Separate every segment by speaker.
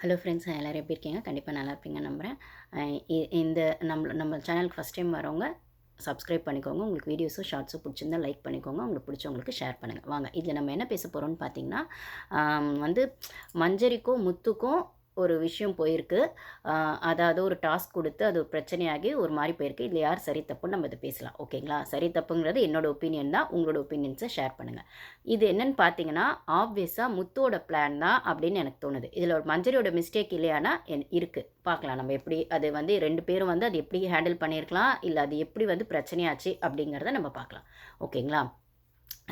Speaker 1: Hello friends, எல்லோரும் எப்படி இருக்கீங்க? கண்டிப்பாக நல்லா இருப்பீங்க நம்புகிறேன். இந்த நம்ம சேனலுக்கு ஃபஸ்ட் டைம் வரவங்க சப்ஸ்கிரைப் பண்ணிக்கோங்க. உங்களுக்கு வீடியோஸும் ஷார்ட்ஸும் பிடிச்சிருந்தா லைக் பண்ணிக்கோங்க. உங்களுக்கு பிடிச்சவங்களுக்கு ஷேர் பண்ணுங்கள். வாங்க இதில் நம்ம என்ன பேச போகிறோம்னு பார்த்தீங்கன்னா, வந்து மஞ்சரிக்கும் முத்துக்கும் ஒரு விஷயம் போயிருக்கு. அதாவது ஒரு டாஸ்க் கொடுத்து அது ஒரு பிரச்சனையாகி ஒரு மாதிரி போயிருக்கு. இதில் யார் சரி தப்புன்னு நம்ம இதை பேசலாம். ஓகேங்களா? சரி தப்புங்கிறது என்னோட ஒப்பீனியன் தான். உங்களோட ஒப்பீனியன்ஸை ஷேர் பண்ணுங்கள். இது என்னன்னு பார்த்தீங்கன்னா, ஆப்வியஸாக முத்துவோட பிளான் தான் அப்படின்னு எனக்கு தோணுது. இதில் ஒரு மஞ்சரியோட மிஸ்டேக் இல்லையானா இருக்குது. பார்க்கலாம் நம்ம எப்படி அது வந்து 2 பேரும் வந்து அது எப்படி ஹேண்டில் பண்ணியிருக்கலாம், இல்லை அது எப்படி வந்து பிரச்சனையாச்சு அப்படிங்கிறத நம்ம பார்க்கலாம். ஓகேங்களா?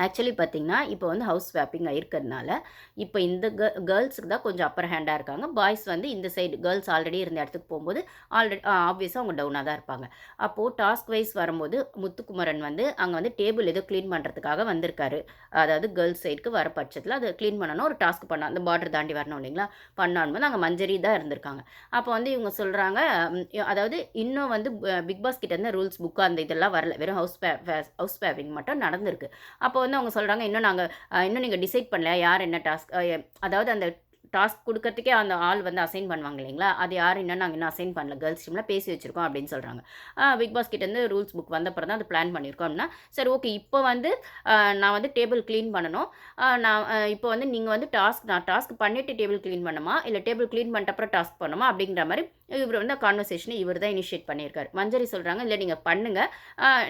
Speaker 1: ஆக்சுவலி பார்த்தீங்கன்னா, இப்போ வந்து ஹவுஸ் ஸ்வாப்பிங் இருக்கிறதுனால, இப்போ இந்த கேர்ள்ஸுக்கு தான் கொஞ்சம் அப்பர் ஹேண்டாக இருக்காங்க. பாய்ஸ் வந்து இந்த சைடு கேர்ள்ஸ் ஆல்ரெடி இருந்த இடத்துக்கு போகும்போது, ஆப்வியஸாக அவங்க டவுனாக தான் இருப்பாங்க. அப்போது டாஸ்க் வைஸ் வரும்போது, முத்துக்குமரன் வந்து அங்கே வந்து டேபிள் ஏதோ க்ளீன் பண்ணுறதுக்காக வந்திருக்காரு. அதாவது கேர்ள்ஸ் சைடுக்கு வர பட்சத்தில் அதை க்ளீன் பண்ணணும், ஒரு டாஸ்க் பண்ணணும். அந்த பார்டர் தாண்டி வரணும் இல்லைங்களா? பண்ணாலும் அங்கே மஞ்சரி தான் இருந்திருக்காங்க. அப்போ வந்து இவங்க சொல்கிறாங்க, அதாவது இன்னும் வந்து பிக் பாஸ் கிட்ட இருந்து ரூல்ஸ் புக்கு அந்த இதெல்லாம் வரல. வெறும் ஹவுஸ் ஸ்வாப்பிங் மட்டும் நடந்திருக்கு. அப்போ வந்து அவங்க சொல்கிறாங்க, இன்னும் நீங்கள் டிசைட் பண்ணல யார் என்ன டாஸ்க், அதாவது அந்த டாஸ்க் கொடுக்கறதுக்கே அந்த ஆள் வந்து அசைன் பண்ணுவாங்க இல்லைங்களா? அது யார் நாங்கள் இன்னும் அசைன் பண்ணல, கேர்ள்ஸ் டீமில் பேசி வச்சுருக்கோம் அப்படின்னு சொல்கிறாங்க. பிக் பாஸ் கிட்டேருந்து ரூல்ஸ் புக் வந்தப்பறம் தான் அது பிளான் பண்ணியிருக்கோம் அப்படின்னா, சரி ஓகே இப்போ வந்து நான் வந்து டேபிள் க்ளீன் பண்ணணும். நான் இப்போ வந்து நீங்கள் வந்து நான் டாஸ்க் பண்ணிவிட்டு டேபிள் க்ளீன் பண்ணுமா, இல்லை டேபிள் க்ளீன் பண்ணிட்ட அப்புறம் டாஸ்க் பண்ணுமா அப்படிங்கிற மாதிரி இவர் வந்து கான்வர்சேஷனை இவர் தான் இனிஷியேட் பண்ணியிருக்காரு. மஞ்சரி சொல்கிறாங்க, இல்லை நீங்கள் பண்ணுங்கள்,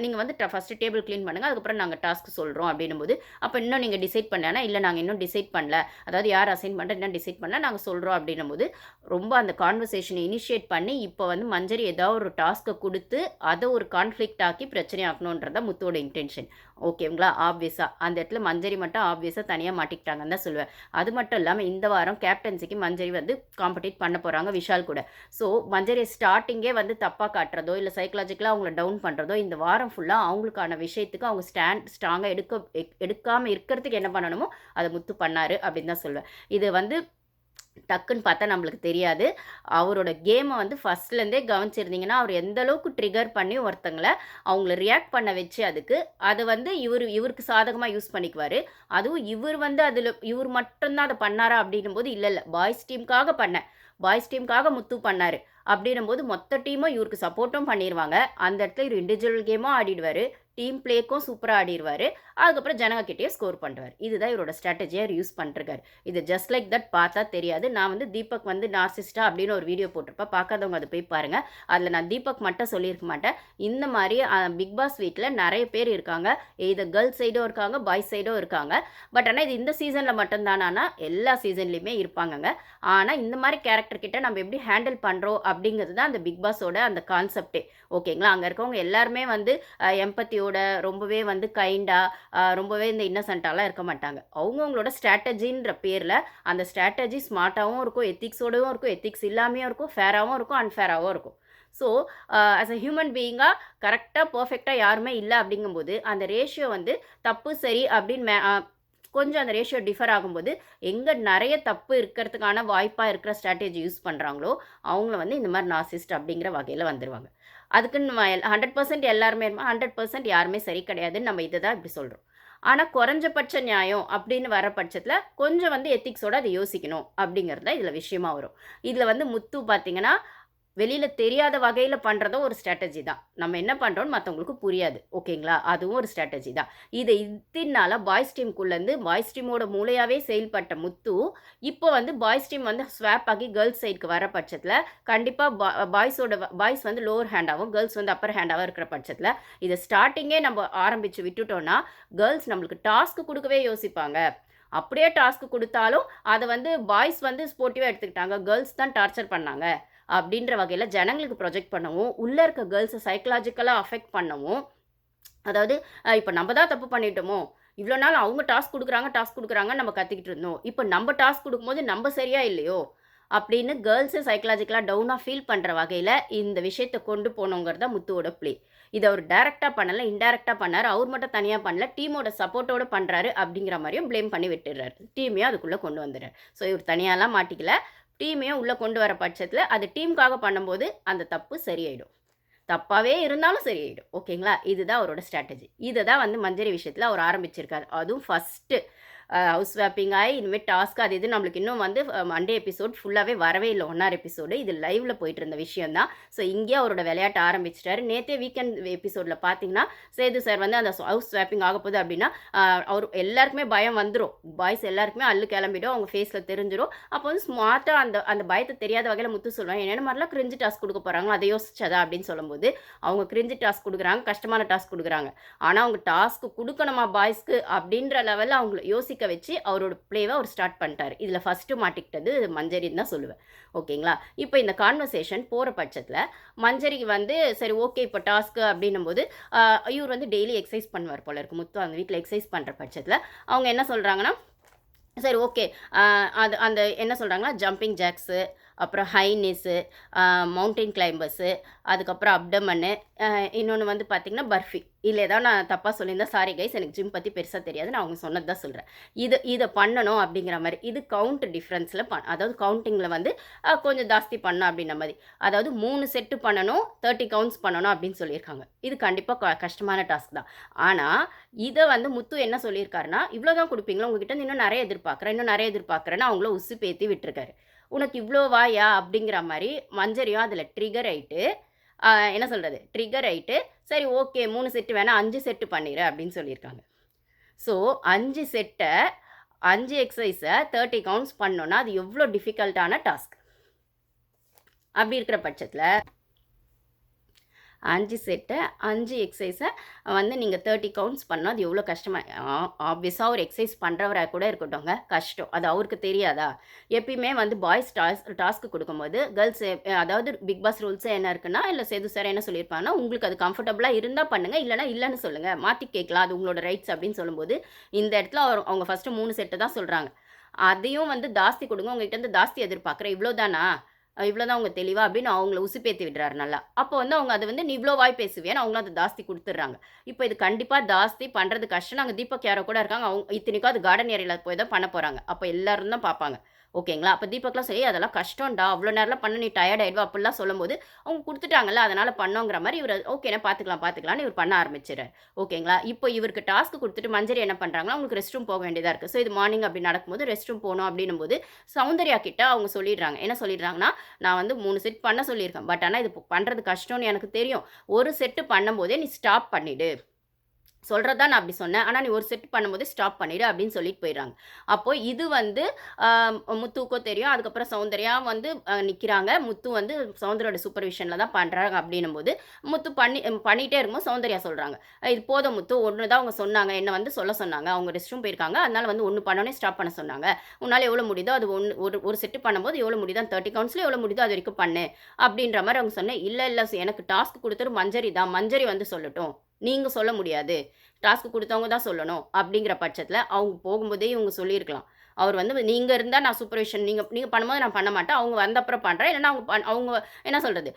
Speaker 1: நீங்கள் வந்து ஃபஸ்ட்டு டேபிள் க்ளீன் பண்ணுங்கள், அதுக்கப்புறம் நாங்கள் டாஸ்க் சொல்கிறோம் அப்படின்னும்போது, அப்போ இன்னும் நீங்கள் டிசைட் பண்ணலன்னா, இல்லை நாங்கள் இன்னும் டிசைட் பண்ணல, அதாவது யார் அசைன் பண்ணுற இன்னும் டிசைட் பண்ணல, நாங்கள் சொல்கிறோம் அப்படின்னும்போது, ரொம்ப அந்த கான்வர்சேஷனை இனிஷியேட் பண்ணி இப்போ வந்து மஞ்சரி ஏதாவது ஒரு டாஸ்க்கை கொடுத்து அதை ஒரு கான்ஃப்ளிக்ட் ஆக்கி பிரச்சனை ஆக்கணுன்றதான் முத்துவோட இன்டென்ஷன். ஓகேங்களா? ஆப்வியஸாக அந்த இடத்துல மஞ்சரி மட்டும் ஆப்வியஸாக தனியாக மாட்டிக்கிட்டாங்கன்னு தான் சொல்லுவேன். அது மட்டும் இல்லாமல் இந்த வாரம் கேப்டன்சிக்கு மஞ்சரி வந்து காம்படிட் பண்ண போகிறாங்க விஷால் கூட. ஸோ மஞ்சரி ஸ்டார்டிங்கே வந்து தப்பாக காட்டுறதோ, இல்லை சைக்கலாஜிக்கலாக அவங்கள டவுன் பண்ணுறதோ, இந்த வாரம் ஃபுல்லாக அவங்களுக்கான விஷயத்துக்கு அவங்க ஸ்ட்ராங்காக எடுக்காமல் இருக்கிறதுக்கு என்ன பண்ணணுமோ அதை முத்து பண்ணார் அப்படின்னு தான் சொல்லுவேன். இது வந்து டக்குன்னு பார்த்தா நம்மளுக்கு தெரியாது. அவரோட கேமை வந்து ஃபர்ஸ்ட்லேருந்தே கவனிச்சிருந்தீங்கன்னா, அவர் எந்த அளவுக்கு ட்ரிகர் பண்ணி அவங்கள ரியாக்ட் பண்ண வச்சு அது வந்து இவருக்கு சாதகமா யூஸ் பண்ணிக்குவாரு. அதுவும் இவர் வந்து இவர் மட்டும் தான் அத பண்ணாரா அப்படின்னும்போது, இல்ல. பாய்ஸ் டீமுக்காக முத்து பண்ணாரு. அப்படின்னும்போது மொத்த டீமும் இவருக்கு சப்போர்ட்டும் பண்ணிருவாங்க. அந்த இடத்துல இவரு இண்டிவிஜுவல் கேமும் ஆடிடுவாரு. டீம் பிளேக்கும் சூப்பரா ஆடிருவாரு. அதுக்கப்புறம் ஜனங்க கிட்டயே ஸ்கோர் பண்ணுவாரு. இதுதான் இவரோட ஸ்ட்ராட்டஜியா யூஸ் பண்ணிருக்காரு. இது ஜஸ்ட் லைக் தட் பார்த்தா தெரியாது. நான் வந்து தீபக் வந்து நார்சிஸ்டா அப்படின்னு ஒரு வீடியோ போட்டிருப்பேன். பார்க்காதவங்க அத போய் பாருங்க. அதில நான் தீபக் மட்டும் சொல்லியிருக்க மாட்டேன். இந்த மாரி பிக் பாஸ் வீட்ல நெறைய பேர் இருக்காங்க. எய்தர் கேர்ள்ஸ் சைடும் இருக்காங்க, பாய்ஸ் சைடும் இருக்காங்க. பட் ஆனா இது இந்த சீசன்ல மட்டும் தானான்னா, எல்லா சீசன்லயுமே இருப்பாங்கங்க. ஆனா இந்த மாரி கேரக்டர் கிட்ட நம்ம எப்படி ஹேண்டில் பண்றோம் அப்படிங்கிறது தான் அந்த பிக் பாஸோட அந்த கான்செப்ட்டே. ஓகேங்களா? அங்க இருக்கவங்க எல்லாருமே வந்து எம்பத்தியோட ரொம்பவே வந்து கைண்டா, ரொம்பவே இந்த இன்னசென்ட்டாலாம் இருக்க மாட்டாங்க. அவங்கவங்களோட ஸ்ட்ராட்டஜின்ற பேர்ல அந்த ஸ்ட்ராட்டஜி ஸ்மார்ட்டாவும் இருக்கும், எத்திக்ஸோடவும் இருக்கும், எத்திக்ஸ் இல்லாமயும் இருக்கும், ஃபேராவும் இருக்கும், அன்ஃபேராவும் இருக்கும். ஸோ, ஆஸ் அ ஹியூமன் பீயிங்கா கரெக்ட்டா, பெர்ஃபெக்ட்டா யாருமே இல்ல அப்படிங்கும்போது, அந்த ரேஷியோ வந்து தப்பு, சரி அப்படின்னு கொஞ்சம் அந்த ரேஷியோ டிஃபர் ஆகும்போது, எங்க நெறைய தப்பு இருக்கிறதுக்கான வாய்ப்பா இருக்கிற ஸ்ட்ராட்டஜி யூஸ் பண்றாங்களோ, அவங்கள வந்து இந்த மாரி நார்சிஸ்ட் அப்படிங்கிற வகையில வந்துருவாங்க. அதுக்குன்னு நம்ம 100% எல்லாருமே 100% யாருமே சரி கிடையாதுன்னு நம்ம இத தான் இப்படி சொல்றோம். ஆனா, குறைஞ்சபட்ச நியாயம் அப்படின்னு வர பட்சத்தில, கொஞ்சம் வந்து எத்திக்ஸோட அத யோசிக்கணும் அப்படிங்கிறது தான் இதில விஷயமா வரும். இதில வந்து முத்து பார்த்தீங்கன்னா, வெளியில தெரியாத வகையில பண்றதும் ஒரு ஸ்ட்ராட்டஜி தான். நம்ம என்ன பண்றோம்னு மத்தவங்களுக்கு புரியாது. ஓகேங்களா? அதுவும் ஒரு ஸ்ட்ராட்டஜி தான். இத்தன நாளா பாய்ஸ் டீமோட மூளையாவே செயல்பட்ட முத்து, இப்போ வந்து பாய்ஸ் டீம் வந்து ஸ்வாப் ஆகி கேர்ள்ஸ் சைடுக்கு வர பட்சத்தில, கண்டிப்பா பாய்ஸ் வந்து லோவர் ஹேண்டாவும், கேர்ள்ஸ் வந்து அப்பர் ஹேண்டாவும் இருக்கிற பட்சத்தில, இத ஸ்டார்ட்டிங்கே நம்ம ஆரம்பிச்சு விட்டுட்டோம்னா, கேர்ள்ஸ் நம்மளுக்கு டாஸ்க் குடுக்கவே யோசிப்பாங்க. அப்படியே டாஸ்க் குடுத்தாலும், அத வந்து பாய்ஸ் வந்து ஸ்போர்ட்டிவா எடுத்துக்கிட்டாங்க. கேர்ள்ஸ் தான் டார்ச்சர் பண்ணாங்க. அப்படின்ற வகையில ஜனங்களுக்கு ப்ரொஜெக்ட் பண்ணவும், உள்ள இருக்க கேர்ள்ஸ சைக்காலஜிக்கலா அஃபெக்ட் பண்ணவும், அதாவது இப்ப நம்ம தான் தப்பு பண்ணிட்டோமோ! இவ்ளோ நாள் அவங்க டாஸ்க் குடுக்குறாங்கன்னு நம்ம கத்திக்கிட்டு இருந்தோம். இப்ப நம்ம டாஸ்க் குடுக்கும்போது நம்ம சரியா இல்லையோ! அப்படின்னு கேர்ள்ஸ சைக்காலஜிக்கலா டவுனா ஃபீல் பண்ற வகையில இந்த விஷயத்த கொண்டு போணுங்கிறது தான் முத்துவோட ப்ளே. இத அவரு டைரக்ட்டா பண்ணல, இன்டைரக்ட்டா பண்ணாரு. அவரு மட்டும் தனியா பண்ணல. டீமோட சப்போர்ட்டோட பண்றாரு அப்படிங்கிற மாரியும் ப்ளேம் பண்ணி விட்டுர்றாரு. டீமையும் அதுக்குள்ள கொண்டு வந்துர்றாரு. ஸோ இவரு தனியாலாம் மாட்டிக்கல. டீமையும் உள்ள கொண்டு வர பட்சத்தில, அது டீமுக்காக பண்ணும்போது, அந்த தப்பு சரியாயிடும். தப்பாவே இருந்தாலும் சரியாயிடும். ஓகேங்களா? இதுதான் அவரோட ஸ்ட்ராட்டஜி. இத தான் வந்து மஞ்சரி விஷயத்தில அவர் ஆரம்பிச்சிருக்காரு. அதுவும் ஃபர்ஸ்ட்டு. ஹவுஸ் ஸ்வாப்பிங் ஆகி இனிமேல் டாஸ்க் அது இது நம்மளுக்கு இன்னும் வந்து மண்டே எபிசோட் ஃபுல்லாகவே வரவே இல்லை, 1 எபிசோடு. இது லைவில் போயிட்டு இருந்த விஷயம் தான். ஸோ இங்கேயே அவரோட விளையாட்ட ஆரம்பிச்சிட்டாரு. நேற்றே வீக்கெண்ட் எபிசோடில் பார்த்தீங்கன்னா சேது சார் வந்து அந்த ஹவுஸ் ஸ்வாப்பிங் ஆக போகுது அப்படின்னா அவர் எல்லாருக்குமே பயம் வந்துடும். பாய்ஸ் எல்லாருக்குமே அள்ளு கிளம்பிடும், அவங்க ஃபேஸில் தெரிஞ்சிடும். அப்போ வந்து ஸ்மார்ட்டாக அந்த அந்த பயத்தை தெரியாத வகையில் முத்து சொல்லுவாங்க, என்னென்ன மாதிரிலாம் கிரிஞ்சு டாஸ்க் கொடுக்க போகிறாங்களோ அதை யோசிச்சதா அப்படின்னு சொல்லும்போது அவங்க கிரிஞ்சு டாஸ்க் கொடுக்குறாங்க, கஷ்டமான டாஸ்க் கொடுக்குறாங்க. ஆனால் அவங்க டாஸ்க்கு கொடுக்கணுமா பாய்ஸ்க்கு அப்படின்ற லெவலில் அவங்கள யோசிக்க வச்சு அவரோட பிளேவை அவர் ஸ்டார்ட் பண்ணிட்டார். இதில் ஃபஸ்ட்டு மாட்டிக்கிட்டது மஞ்சரின்னு தான் சொல்லுவேன். ஓகேங்களா? இப்போ இந்த கான்வர்சேஷன் போகிற பட்சத்தில் மஞ்சரிக்கு வந்து சரி ஓகே இப்போ டாஸ்க்கு அப்படின்னும் போது இவர் வந்து டெய்லி எக்ஸசைஸ் பண்ணுவார் போல இருக்கு. முத்து அந்த வீட்டில் எக்ஸசைஸ் பண்ணுற பட்சத்தில் அவங்க என்ன சொல்கிறாங்கன்னா, சரி ஓகே அது அந்த என்ன சொல்கிறாங்கன்னா ஜம்பிங் ஜாக்ஸு, அப்புறம் ஹைனஸ்ஸு, மவுண்டைன் கிளைம்பர்ஸு, அதுக்கப்புறம் அப்டமனு, இன்னொன்று வந்து பார்த்திங்கன்னா பர்ஃபி. இல்லை ஏதாவது நான் தப்பாக சொல்லியிருந்தேன் சாரி கைஸ், எனக்கு ஜிம் பற்றி பெருசாக தெரியாது, நான் அவங்க சொன்னது தான் சொல்கிறேன். இதை பண்ணணும் அப்படிங்கிற மாதிரி. இது கவுண்ட் டிஃப்ரென்ஸில் அதாவது கவுண்டிங்கில் வந்து கொஞ்சம் ஜாஸ்தி பண்ணணும் அப்படின்ற மாதிரி. அதாவது 3 செட்டு பண்ணணும், 30 கவுண்ட்ஸ் பண்ணணும் அப்படின்னு சொல்லியிருக்காங்க. இது கண்டிப்பாக கஷ்டமான டாஸ்க் தான். ஆனால் இதை வந்து முத்து என்ன சொல்லியிருக்காருன்னா, இவ்வளோ தான் கொடுப்பீங்களா, உங்ககிட்ட இன்னும் நிறைய எதிர்பார்க்குறேன்னு அவங்கள உசு பேத்தி விட்டுருக்காரு. உனக்கு இவ்வளோ வாயா அப்படிங்கிற மாதிரி மஞ்சரியும் அதில் ட்ரிகர் ஆகிட்டு என்ன சொல்கிறது ட்ரிகர் ஆகிட்டு சரி ஓகே 3 செட்டு வேணால் 5 செட்டு பண்ணிடு அப்படின்னு சொல்லியிருக்காங்க. ஸோ 5 செட்டை 5 எக்ஸசைஸை 30 கவுண்ட்ஸ் பண்ணோன்னா அது எவ்வளோ டிஃபிகல்ட்டான டாஸ்க். அப்படி இருக்கிற பட்சத்தில் 5 செட்டை 5 எக்ஸசைஸை வந்து நீங்கள் 30 கவுண்ட்ஸ் பண்ணால் அது எவ்வளோ கஷ்டமாக. ஆப்வியஸாக ஒரு எக்ஸசைஸ் பண்ணுறவராக கூட இருக்கட்டும்ங்க, கஷ்டம். அது அவருக்கு தெரியாதா? எப்பயுமே வந்து பாய்ஸ் டாஸ்க்கு கொடுக்கும்போது கேர்ள்ஸ் அதாவது பிக் பாஸ் ரூல்ஸே என்ன இருக்குன்னா, இல்லை சேது சார் என்ன சொல்லியிருப்பாங்கன்னா, உங்களுக்கு அது கம்ஃபர்டபுளாக இருந்தால் பண்ணுங்கள், இல்லைனா இல்லைன்னு சொல்லுங்கள், மாற்றி கேட்கலாம், அது உங்களோட ரைட்ஸ் அப்படின்னு சொல்லும்போது இந்த இடத்துல அவங்க ஃபஸ்ட்டு 3 செட்டு தான் சொல்கிறாங்க. அதையும் வந்து ஜாஸ்தி கொடுங்க, உங்கள்கிட்ட வந்து ஜாஸ்தி எதிர்பார்க்குறேன், இவ்வளோ தானா, இவ்வளோதான் அவங்க தெளிவா அப்படின்னு அவங்கள உசுப்பேற்றி விடுறாரு நல்லா. அப்போ வந்து அவங்க அது வந்து நீ இவ்வளோ வாய் பேசுவேன்னு அவங்களும் அதை ஜாஸ்தி கொடுத்துட்றாங்க. இப்போ இது கண்டிப்பாக ஜாஸ்தி பண்ணுறது கஷ்டம். நாங்கள் தீபக் யாரோ கூட இருக்காங்க, அவங்க இத்தனைக்கும் அது கார்டன் ஏரியாவில் போய் தான் பண்ண போகிறாங்க. அப்போ எல்லாரும் தான் பார்ப்பாங்க. ஓகேங்களா? அப்போ தீபக்லாம் சரி அதெல்லாம் கஷ்டம்டா, அவ்வளோ நேரம்லாம் பண்ண நீ டயர்ட் ஆகிடுவா அப்படிலாம் சொல்லும்போது அவங்க கொடுத்துட்டாங்கல்ல, அதனால் பண்ணோங்கிற மாதிரி இவர் ஓகேண்ணா பார்த்துக்கலான்னு இவர் பண்ண ஆரம்பிச்சிடுறாரு. ஓகேங்களா? இப்போ இவருக்கு டாஸ்க் கொடுத்துட்டு மஞ்சரி என்ன பண்ணுறாங்கன்னா, அவங்களுக்கு ரெஸ்ட் ரூம் போக வேண்டியதாக இருக்குது. ஸோ இது மார்னிங் அப்படி நடக்கும்போது ரெஸ்ட் ரூம் போகணும் அப்படின்னும் போது சௌந்தர்யா கிட்ட அவங்க சொல்லிடுறாங்க. என்ன சொல்லிடுறாங்கன்னா, நான் வந்து 3 செட் பண்ண சொல்லியிருக்கேன், பட் ஆனால் இது பண்ணுறது கஷ்டம்னு எனக்கு தெரியும், ஒரு செட்டு பண்ணும்போதே நீ ஸ்டாப் பண்ணிவிடு சொல்கிறதா நான் அப்படி சொன்னேன், ஆனால் நீ ஒரு செட் பண்ணும்போது ஸ்டாப் பண்ணிவிடு அப்படின்னு சொல்லிட்டு போயிடுறாங்க. அப்போது இது வந்து முத்துவுக்கும் தெரியும். அதுக்கப்புறம் சௌந்தர்யா வந்து நிற்கிறாங்க. முத்து வந்து சௌந்தர்யோட சூப்பர்விஷனில் தான் பண்ணுறாங்க அப்படின்னும் போது முத்து பண்ணிகிட்டே இருக்கும்போது சௌந்தர்யா சொல்கிறாங்க, இது போதும் முத்து, ஒன்று தான் அவங்க சொன்னாங்க, என்ன வந்து சொல்ல சொன்னாங்க, அவங்க ரெஸ்ட் ரூம் போயிருக்காங்க, அதனால் வந்து ஒன்று பண்ணோன்னே ஸ்டாப் பண்ண சொன்னாங்க, உன்னால் எவ்வளோ முடியுதோ அது ஒரு செட்டு பண்ணும்போது எவ்வளோ முடியுதோ 30 கவுண்ட்ஸில் எவ்வளோ முடியுதோ அது வரைக்கும் பண்ணு அப்படின்ற மாதிரி அவங்க சொன்னேன். இல்லை எனக்கு டாஸ்க் கொடுத்துரு மஞ்சரி தான், மஞ்சரி வந்து சொல்லட்டும், நீங்கள் சொல்ல முடியாது, டாஸ்க் கொடுத்தவங்க தான் சொல்லணும் அப்படிங்கிற பட்சத்தில் அவங்க போகும்போதே இவங்க சொல்லியிருக்கலாம். அவர் வந்து நீங்கள் இருந்தால் நான் சூப்பர்விஷன் நீங்கள் பண்ணும்போது நான் பண்ண மாட்டேன், அவங்க வந்த அப்புறம் பண்ணுறேன், இல்லைன்னா அவங்க என்ன சொல்கிறது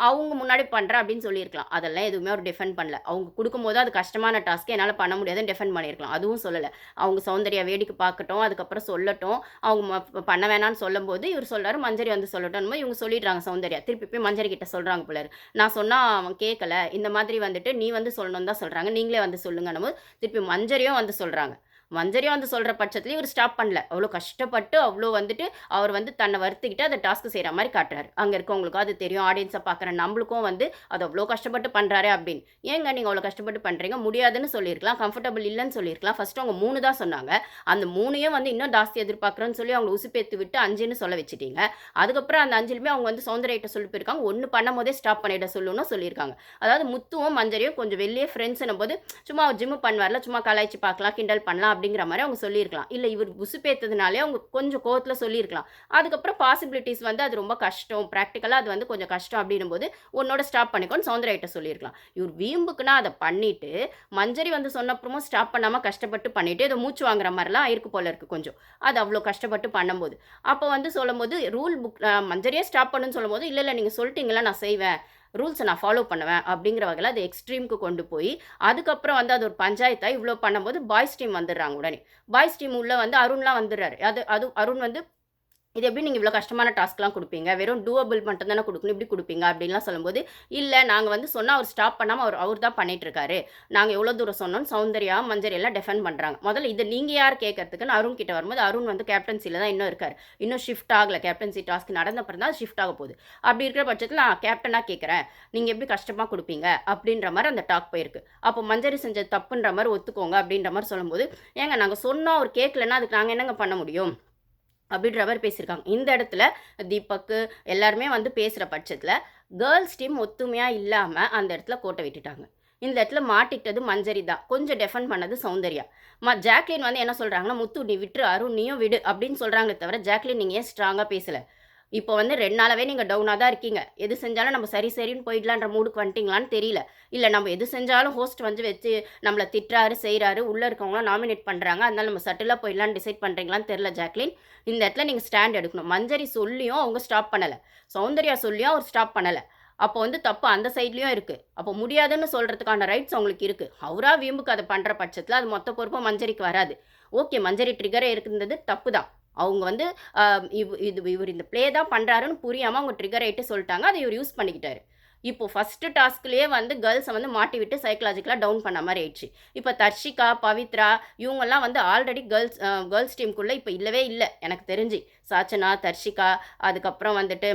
Speaker 1: அவங்க முன்னாடி பண்ணுறேன் அப்படின்னு சொல்லியிருக்கலாம். அதெல்லாம் எதுவுமே அவர் டிஃபெண்ட் பண்ணல. அவங்க கொடுக்கும்போது அது கஷ்டமான டாஸ்க்கு என்னால் பண்ண முடியாதுன்னு டிஃபெண்ட் பண்ணியிருக்கலாம். அதுவும் சொல்லலை. அவங்க சௌந்தர்யா வேடிக்கை பார்க்கட்டும், அதுக்கப்புறம் சொல்லட்டும், அவங்க பண்ண வேணான்னு சொல்லும்போது இவர் சொல்கிறாரு மஞ்சரி வந்து சொல்லட்டும், இவங்க சொல்லிடுறாங்க. சௌந்தர்யா திருப்பி போய் மஞ்சரி கிட்ட சொல்கிறாங்க போல, நான் சொன்னால் அவன் கேட்கல, இந்த மாதிரி வந்துட்டு நீ வந்து சொல்லணும்னு தான் சொல்கிறாங்க, நீங்களே வந்து சொல்லுங்கன்னும் போது திருப்பி மஞ்சரியும் வந்து சொல்கிறாங்க. மஞ்சரியும் வந்து சொல்கிற பட்சத்துலேயும் இவர் ஸ்டாப் பண்ணல. அவ்வளோ கஷ்டப்பட்டு அவ்வளோ வந்துட்டு அவர் வந்து தன்னை வருத்திக்கிட்டு அதை டாஸ்க்கு செய்கிற மாதிரி காட்டுறாரு. அங்கே இருக்கவங்களுக்கும் அது தெரியும், ஆடியன்ஸை பார்க்குற நம்மளுக்கும் வந்து அது அவ்வளோ கஷ்டப்பட்டு பண்ணுறாரு அப்படின்னு. ஏங்க நீங்கள் அவ்வளோ கஷ்டப்பட்டு பண்ணுறீங்க, முடியாதுன்னு சொல்லியிருக்கலாம், கம்ஃபர்டபுள் இல்லைன்னு சொல்லியிருக்கலாம். ஃபஸ்ட்டு அவங்க 3 தான் சொன்னாங்க, அந்த 3ஐயும் வந்து இன்னும் ஜாஸ்தி எதிர்பார்க்குறேன்னு சொல்லி அவங்க உசுப்பேத்து விட்டு 5ன்னு சொல்ல வச்சுட்டீங்க. அதுக்கப்புறம் அந்த 5லுமே அவங்க வந்து சௌந்தர்யிட்ட சொல்லி போயிருக்காங்க, 1 பண்ணும் போதே ஸ்டாப் பண்ணிட சொல்லணும்னு சொல்லியிருக்காங்க. அதாவது முத்துவும் மஞ்சரியும் கொஞ்சம் வெளியே ஃப்ரெண்ட்ஸ்னும் போது சும்மா ஜிம்மு பண்ணுவார்ல, சும்மா கலாய்ச்சி பார்க்கலாம், கிண்டல் பண்ணலாம் அப்படிங்கிற மாதிரி அவங்க சொல்லியிருக்கலாம். இல்லை இவர் உசுப்பேத்ததுனாலே அவங்க கொஞ்சம் கோவத்தில் சொல்லியிருக்கலாம். அதுக்கப்புறம் பாசிபிலிட்டிஸ் வந்து அது ரொம்ப கஷ்டம், ப்ராக்டிக்கலாக அது வந்து கொஞ்சம் கஷ்டம் அப்படின்னும் போது உன்னோட ஸ்டாப் பண்ணிக்கோன்னு சௌந்தர்யிட்ட சொல்லியிருக்கலாம். இவர் வீம்புக்குன்னா அதை பண்ணிட்டு மஞ்சரி வந்து சொன்னப்புறமும் ஸ்டாப் பண்ணாமல் கஷ்டப்பட்டு பண்ணிட்டு இதை மூச்சு வாங்குற மாதிரிலாம் இருக்கு போல இருக்குது கொஞ்சம். அது அவ்வளோ கஷ்டப்பட்டு பண்ணும்போது அப்போ வந்து சொல்லும்போது ரூல் புக் மஞ்சரியே ஸ்டாப் பண்ணுன்னு சொல்லும்போது இல்லை நீங்கள் சொல்லிட்டீங்களா நான் செய்வேன், ரூல்ஸை நான் ஃபாலோ பண்ணுவேன் அப்படிங்கிற வகையில் அது எக்ஸ்ட்ரீமுக்கு கொண்டு போய் அதுக்கப்புறம் வந்து அது ஒரு பஞ்சாயத்தாக இவ்வளோ பண்ணும்போது பாய்ஸ் டீம் வந்துடுறாங்க. உடனே பாய்ஸ் டீம் உள்ளே வந்து அருண்லாம் வந்துடுறாரு. அது அருண் வந்து இது எப்படி நீங்க இவ்வளோ கஷ்டமான டாஸ்க்லாம் குடுப்பீங்க? வெறும் டூவபிள் மட்டும் தானே குடுக்கணும். இப்படி குடுப்பீங்க அப்படின்லாம் சொல்லும்போது, இல்ல நாங்க வந்து சொன்னா அவர் ஸ்டாப் பண்ணாம அவர் தான் பண்ணிட்டுருக்காரு. நாங்க எவ்வளோ தூரம் சொன்னோம்னு சௌந்தர்யா, மஞ்சரி எல்லாம் டிஃபெண்ட் பண்றாங்க. முதல்ல இத நீங்க யார் கேட்கறதுக்குன்னு அருண் கிட்ட வரும்போது, அருண் வந்து கேப்டன்சில தான் இன்னும் இருக்காரு. இன்னும் ஷிஃப்ட் ஆகல. கேப்டன்சி டாஸ்க் நடந்த அப்புறம் தான் ஷிஃப்ட் ஆக போகுது. அப்படி இருக்கிற பட்சத்தில நான் கேப்டனா கேட்கிறேன். நீங்க எப்படி கஷ்டமா குடுப்பீங்க? அப்படின்ற மாரி அந்த டாக் போயிருக்கு. அப்போ மஞ்சரி செஞ்சது தப்புன்ற மாரி ஒத்துக்கோங்க அப்படின்ற மாரி சொல்லும்போது, ஏங்க நாங்க சொன்னோம் அவர் கேட்கலன்னா அதுக்கு நாங்க என்னங்க பண்ண முடியும்? அப்படின்ற மாரி பேசியிருக்காங்க. இந்த இடத்துல தீபக்கு எல்லாருமே வந்து பேசுற பட்சத்தில, கேர்ல்ஸ் டீம் ஒத்துமையா இல்லாம அந்த இடத்துல கோட்ட விட்டுட்டாங்க. இந்த இடத்துல மாட்டிக்கிட்டது மஞ்சரி தான். கொஞ்சம் டெஃபெண்ட் பண்ணது சௌந்தர்யா. ஜாக்லின் வந்து என்ன சொல்றாங்கன்னா, "முத்து நீ விட்டுரு, அருண் நீயும் விடு" அப்படின்னு சொல்றாங்களே தவிர, ஜாக்லின் நீங்க ஏன் ஸ்ட்ராங்கா பேசல? இப்போ வந்து 2 நாளாவே நீங்க டவுனா தான் இருக்கீங்க. எது செஞ்சாலும் நம்ம சரி சரின்னு போயிடலான்ற மூடுக்கு வந்துட்டீங்களான்னு தெரியல. இல்ல நம்ம எது செஞ்சாலும் ஹோஸ்ட் வந்து வச்சு நம்மள திட்டுறாரு, செய்றாரு, உள்ள இருக்கவங்கலாம் நாமினேட் பண்றாங்க. அதனால நம்ம சட்டிலா போயிடலான்னு டிசைட் பண்றீங்களான்னு தெரியல ஜாக்லின். இந்த இடத்துல நீங்க ஸ்டாண்ட் எடுக்கணும். மஞ்சரி சொல்லியும் அவங்க ஸ்டாப் பண்ணல. சௌந்தர்யா சொல்லியும் அவர் ஸ்டாப் பண்ணல. அப்போ வந்து தப்பு அந்த சைட்லயும் இருக்கு. அப்போ முடியாதுன்னு சொல்றதுக்கான ரைட்ஸ் அவங்களுக்கு இருக்கு. அவரா வீம்புக்கு அத பண்ற பட்சத்தில அது மொத்த பொறுப்பும் மஞ்சரிக்கு வராது. ஓகே மஞ்சரி ட்ரிகரே இருந்தது தப்பு தான். அவங்க வந்து அ இவர் இந்த ப்ளே தான் பண்றாருன்னு புரியாம அவங்க ட்ரிகர் ஆயிட்டு சொல்ட்டாங்க. அத இவரு யூஸ் பண்ணிக்கிட்டாரு. இப்போ ஃபர்ஸ்ட்டு டாஸ்க்லயே வந்து கேர்ள்ஸ வந்து மாட்டி விட்டு சைக்காலஜிக்கலா டவுன் பண்ண மாரி ஆயிடுச்சு. இப்ப தர்ஷிகா, பவித்ரா இவங்கலாம் வந்து ஆல்ரெடி கேர்ள்ஸ் டீமுக்குள்ள இப்ப இல்லவே இல்ல எனக்கு தெரிஞ்சு. சாச்சனா, தர்ஷிகா அதுக்கப்புறம் வந்துட்டு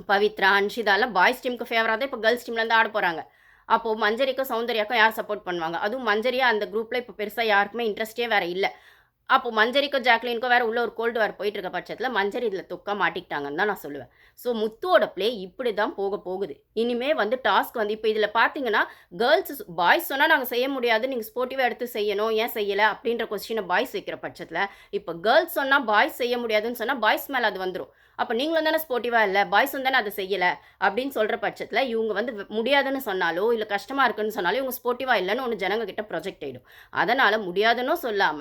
Speaker 1: பவித்ரா, அன்ஷிதாலாம் பாய்ஸ் டீமுக்கு ஃபேவரா தான் இப்ப கேர்ள்ஸ் டீம்லேருந்து ஆட போறாங்க. அப்போ மஞ்சரிக்கும், சௌந்தர்யாக்கும் யார் சப்போர்ட் பண்ணுவாங்க? அதுவும் மஞ்சரியா அந்த குரூப்ல இப்ப பெருசா யாருக்குமே இன்ட்ரெஸ்ட்டே வேற இல்ல. அப்போ மஞ்சரிக்கும், ஜாக்லினுக்கும் வேற உள்ள ஒரு கோல்டு வார் போயிட்டு இருக்க பட்சத்தில, மஞ்சரி இதில தொக்கா மாட்டிக்கிட்டாங்கன்னு தான் நான் சொல்லுவேன். ஸோ முத்துவோட ப்ளே இப்படி தான் போக போகுது. இனிமே வந்து டாஸ்க் வந்து இப்ப இதில பார்த்தீங்கன்னா, பாய்ஸ் சொன்னா நாங்க செய்ய முடியாது. நீங்க ஸ்போர்ட்டிவா எடுத்து செய்யணும். ஏன் செய்யல? அப்படின்ற கொஸ்டின பாய்ஸ் வைக்கிற பட்சத்தில, இப்ப கேர்ள்ஸ் சொன்னா பாய்ஸ் செய்ய முடியாதுன்னு சொன்னா, பாய்ஸ் மேல அது வந்துரும். அப்ப நீங்களும் தானே ஸ்போர்ட்டிவா இல்ல, பாய்ஸும் தானே அத செய்யல அப்படின்னு சொல்ற பட்சத்தில, இவங்க வந்து முடியாதுன்னு சொன்னாலோ, இல்ல கஷ்டமா இருக்குன்னு சொன்னாலோ, இவங்க ஸ்போர்ட்டிவா இல்லன்னு ஒண்ணு ஜனங்க கிட்ட ப்ரொஜெக்ட் ஆயிடும். அதனால முடியாதுன்னும் சொல்லாம,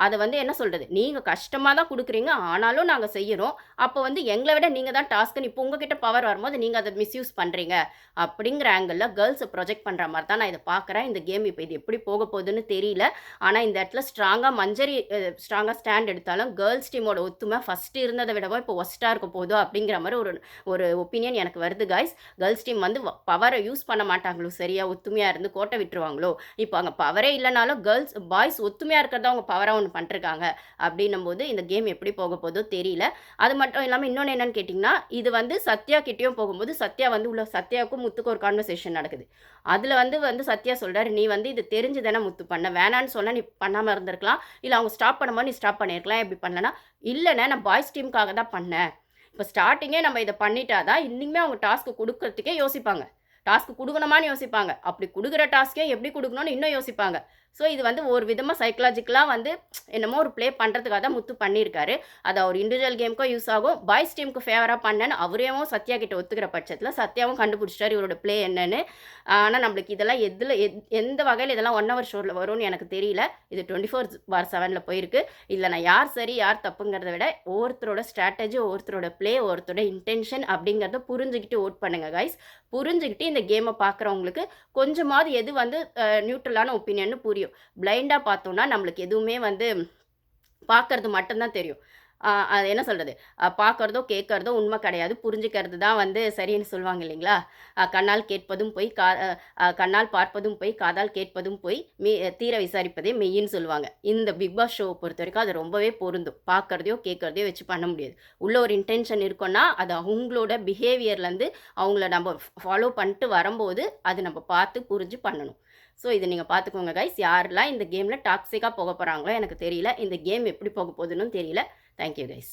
Speaker 1: அத வந்து என்ன சொல்றது? நீங்க கஷ்டமா தான் குடுக்குறீங்க. ஆனாலும் நாங்க செய்யுறோம். அப்போ வந்து எங்கள விட நீங்க தான் டாஸ்க்ன்னு இப்போ உங்ககிட்ட பவர் வரும்போது நீங்க அத மிஸ்யூஸ் பண்றீங்க. அப்படிங்கிற ஆங்கிள்ல கேர்ல்ஸ ப்ரொஜெக்ட் பண்ற மாரி தான் நான் இத பார்க்குறேன். இந்த கேம் இப்ப இது எப்படி போக போகுதுன்னு தெரியல. ஆனா இந்த இடத்துல ஸ்ட்ராங்கா ஸ்டாண்ட் எடுத்தாலும் கேர்ல்ஸ் டீமோட ஒத்துமை ஃபர்ஸ்ட் இருந்தத விடவும் இப்போ வொர்ஸ்ட்டா இருக்க போதோ அப்படிங்கிற மாரி ஒரு ஒரு ஒப்பீனியன் எனக்கு வருது காய்ஸ். கேர்ல்ஸ் டீம் வந்து பவர யூஸ் பண்ண மாட்டாங்களோ சரியா ஒத்துமையா இருந்து கோட்ட விட்டுருவாங்களோ? இப்போ அங்க பவரே இல்லனாலும் பாய்ஸ் ஒத்துமையா இருக்கிறத அவங்க பவரா ஒண்ணு பண்ட்ருக்காங்க. அப்படின்னும்போது இந்த கேம் எப்படி போக போதோ தெரியல. அது மட்டும் இல்லாம இன்னொன்னு என்னன்னு கேட்டீங்கன்னா, இது வந்து சத்யா கிட்டயும் போகும்போது, சத்யா வந்து சத்யாவுக்கும் முத்துக்கும் ஒரு கான்வர்சேஷன் நடக்குது. அதுல வந்து சத்யா சொல்றாரு, "நீ வந்து இது தெரிஞ்சு தானே முத்து பண்ண. வேணான்னு சொன்னா நீ பண்ணாம இருந்திருக்கலாம். இல்ல அவங்க ஸ்டாப் பண்ணும்போது நீ ஸ்டாப் பண்ணியிருக்கலாம். இப்படி பண்ணலன்னா." "இல்லண்ணே நான் பாய்ஸ் டீமுக்காக தான் பண்ணேன்." இப்ப ஸ்டார்ட்டிங்கே நம்ம இத பண்ணிட்டா தான், இன்னிமே அவங்க டாஸ்க் குடுக்கறதுக்கே யோசிப்பாங்க. டாஸ்க் குடுக்கணுமான்னு யோசிப்பாங்க. அப்படி குடுக்குற டாஸ்க்கே எப்படி குடுக்கணும்னு இன்னும் யோசிப்பாங்க. ஸோ இது வந்து ஒரு விதமா சைக்காலஜிக்கலா வந்து என்னமோ ஒரு ப்ளே பண்றதுக்காக தான் முத்து பண்ணியிருக்காரு. அது அவர் இண்டிவிஜுவல் கேம்க்கும் யூஸ் ஆகும். பாய்ஸ் டீமுக்கு ஃபேவரா பண்ணேன்னு அவரேவும் சத்யா கிட்ட ஒத்துக்கிற பட்சத்தில, சத்யாவும் கண்டுபிடிச்சிட்டாரு இவரோட ப்ளே என்னன்னு. ஆனா நம்மளுக்கு இதெல்லாம் எந்த வகையில இதெல்லாம் 1 ஹவர் ஷோல வரும்னு எனக்கு தெரியல. இது 24/7ல போயிருக்கு. இதுல நான் யார் சரி, யார் தப்புங்கிறத விட, ஒவ்வொருத்தரோட ஸ்ட்ராட்டஜி, ஒவ்வொருத்தரோட ப்ளே, ஒவ்வொருத்தரோட இன்டென்ஷன் அப்படிங்கிறத புரிஞ்சுகிட்டு வோட் பண்ணுங்க காய்ஸ். புரிஞ்சுகிட்டு இந்த கேம பார்க்குறவங்களுக்கு கொஞ்சமாவது எது வந்து நியூட்ரலான ஒப்பீனியன்னு புரியும். பிளைண்டா பார்த்தோம்னா, நம்மளுக்கு எதுவுமே வந்து பார்க்கறது மட்டும் தான் தெரியும். அது என்ன சொல்றது? பார்க்கறதோ, கேட்கறதோ உண்மை கிடையாது. புரிஞ்சுக்கிறது தான் வந்து சரின்னு சொல்லுவாங்க இல்லைங்களா? கண்ணால் கேட்பதும் பொய், கண்ணால் பார்ப்பதும் பொய், காதால் கேட்பதும் பொய், தீர விசாரிப்பதே மெய்யின்னு சொல்லுவாங்க. இந்த பிக் பாஸ் ஷோவ பொறுத்தவரைக்கும் அது ரொம்பவே பொருந்தும். பார்க்கறதையோ, கேட்கறதையோ வச்சு பண்ண முடியாது. உள்ள ஒரு இன்டென்ஷன் இருக்குன்னா, அது அவங்களோட பிஹேவியர்லேருந்து அவங்கள நம்ம ஃபாலோ பண்ணிட்டு வரும்போது, அது நம்ம பார்த்து புரிஞ்சு பண்ணணும். ஸோ இத நீங்க பார்த்துக்கோங்க கைஸ். யாரெல்லாம் இந்த கேம்ல டாக்ஸிக்கா போக போறாங்களோ எனக்கு தெரியல. இந்த கேம் எப்படி போக போகுதுன்னும் தெரியல. Thank you guys.